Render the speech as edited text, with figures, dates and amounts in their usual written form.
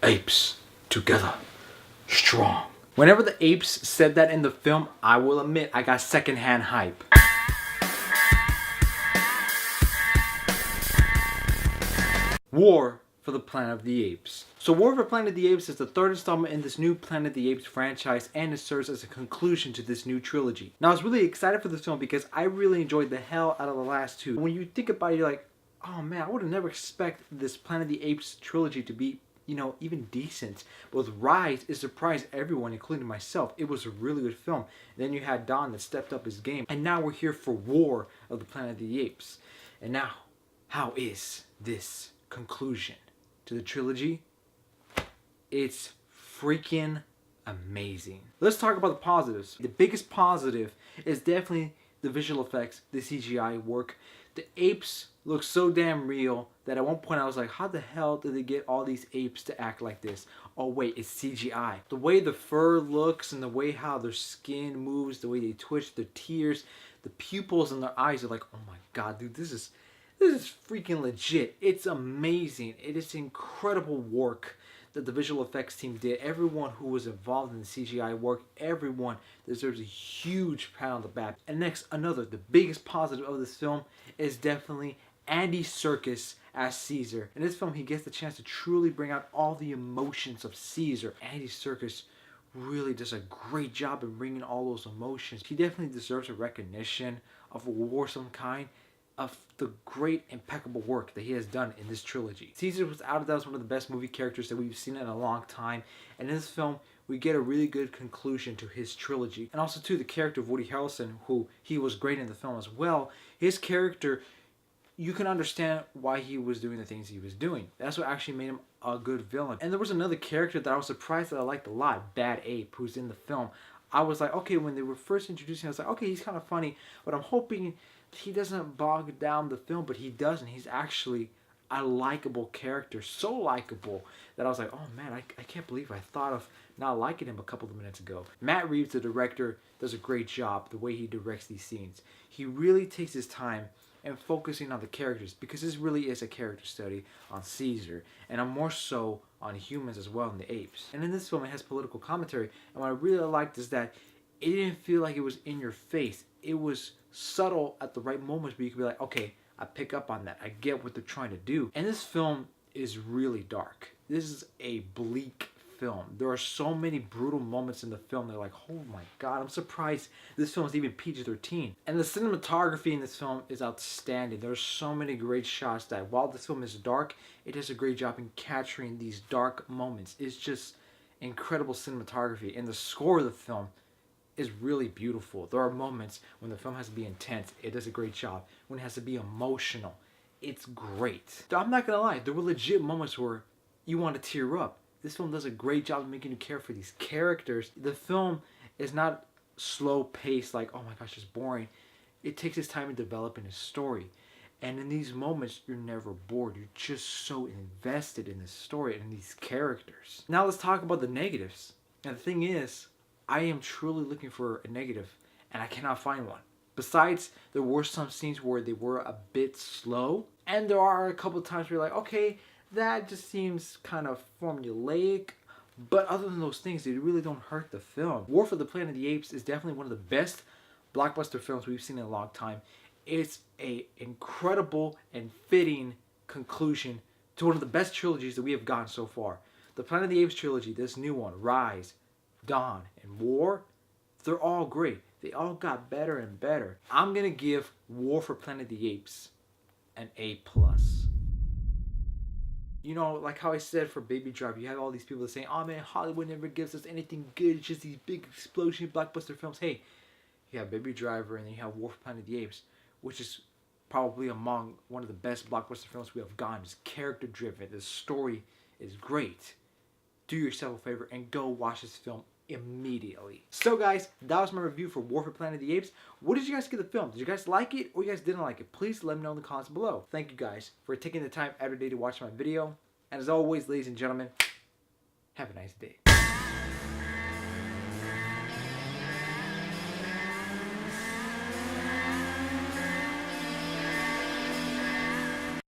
apes together, strong. Whenever the apes said that in the film, I will admit I got secondhand hype. War for the Planet of the Apes. So War for Planet of the Apes is the third installment in this new Planet of the Apes franchise, and it serves as a conclusion to this new trilogy. Now I was really excited for this film because I really enjoyed the hell out of the last two. When you think about it, you're like, oh man, I would have never expected this Planet of the Apes trilogy to be, you know, even decent. But with Rise, it surprised everyone, including myself. It was a really good film. And then you had Don that stepped up his game. And now we're here for War of the Planet of the Apes. And now, how is this conclusion to the trilogy? It's freaking amazing. Let's talk about the positives. The biggest positive is definitely the visual effects, the CGI work. The apes look so damn real that at one point I was like, how the hell did they get all these apes to act like this? Oh wait, it's CGI. The way the fur looks and the way how their skin moves, the way they twitch, their tears, the pupils in their eyes are like, oh my god, dude, this is freaking legit. It's amazing. It is incredible work that the visual effects team did. Everyone who was involved in the CGI work, everyone deserves a huge pat on the back. And next, the biggest positive of this film is definitely Andy Serkis as Caesar. In this film, he gets the chance to truly bring out all the emotions of Caesar. Andy Serkis really does a great job in bringing all those emotions. He definitely deserves a recognition of a war of some kind, of the great impeccable work that he has done in this trilogy. Caesar was without a doubt one of the best movie characters that we've seen in a long time, and in this film we get a really good conclusion to his trilogy. And also too, the character of Woody Harrelson, who he was great in the film as well. His character, you can understand why he was doing the things he was doing. That's what actually made him a good villain. And there was another character that I was surprised that I liked a lot, Bad Ape, who's in the film. I was like, okay, when they were first introducing him, I was like, okay, he's kind of funny, but I'm hoping he doesn't bog down the film, but he doesn't. He's actually a likable character, so likable that I was like, oh man, I can't believe I thought of not liking him a couple of minutes ago. Matt Reeves, the director, does a great job the way he directs these scenes. He really takes his time and focusing on the characters, because this really is a character study on Caesar, and I'm more so on humans as well, and the apes. And in this film, it has political commentary, and what I really liked is that it didn't feel like it was in your face. It was subtle at the right moments where you could be like, okay, I pick up on that. I get what they're trying to do. And this film is really dark. This is a bleak film. There are so many brutal moments in the film. They're like, oh my god, I'm surprised this film is even PG-13. And the cinematography in this film is outstanding. There's so many great shots that while this film is dark, it does a great job in capturing these dark moments. It's just incredible cinematography. And the score of the film is really beautiful. There are moments when the film has to be intense. It does a great job. When it has to be emotional, it's great. I'm not gonna lie, there were legit moments where you want to tear up. This film does a great job of making you care for these characters. The film is not slow paced like, oh my gosh, it's boring. It takes its time in developing a story. And in these moments, you're never bored. You're just so invested in this story and in these characters. Now let's talk about the negatives. And the thing is, I am truly looking for a negative, and I cannot find one. Besides, there were some scenes where they were a bit slow, and there are a couple of times where you're like, okay, that just seems kind of formulaic, but other than those things, they really don't hurt the film. War for the Planet of the Apes is definitely one of the best blockbuster films we've seen in a long time. It's an incredible and fitting conclusion to one of the best trilogies that we have gotten so far. The Planet of the Apes trilogy, this new one, Rise, Dawn, and War, they're all great. They all got better and better. I'm gonna give War for Planet of the Apes an A+. You know, like how I said for Baby Driver, you have all these people that say, oh man, Hollywood never gives us anything good. It's just these big explosion blockbuster films. Hey, you have Baby Driver and then you have War for Planet of the Apes, which is probably among one of the best blockbuster films we have gotten. It's character driven. The story is great. Do yourself a favor and go watch this film immediately. So guys, that was my review for War for Planet of the Apes. What did you guys think of the film? Did you guys like it or you guys didn't like it? Please let me know in the comments below. Thank you guys for taking the time every day to watch my video. And as always, ladies and gentlemen, have a nice day.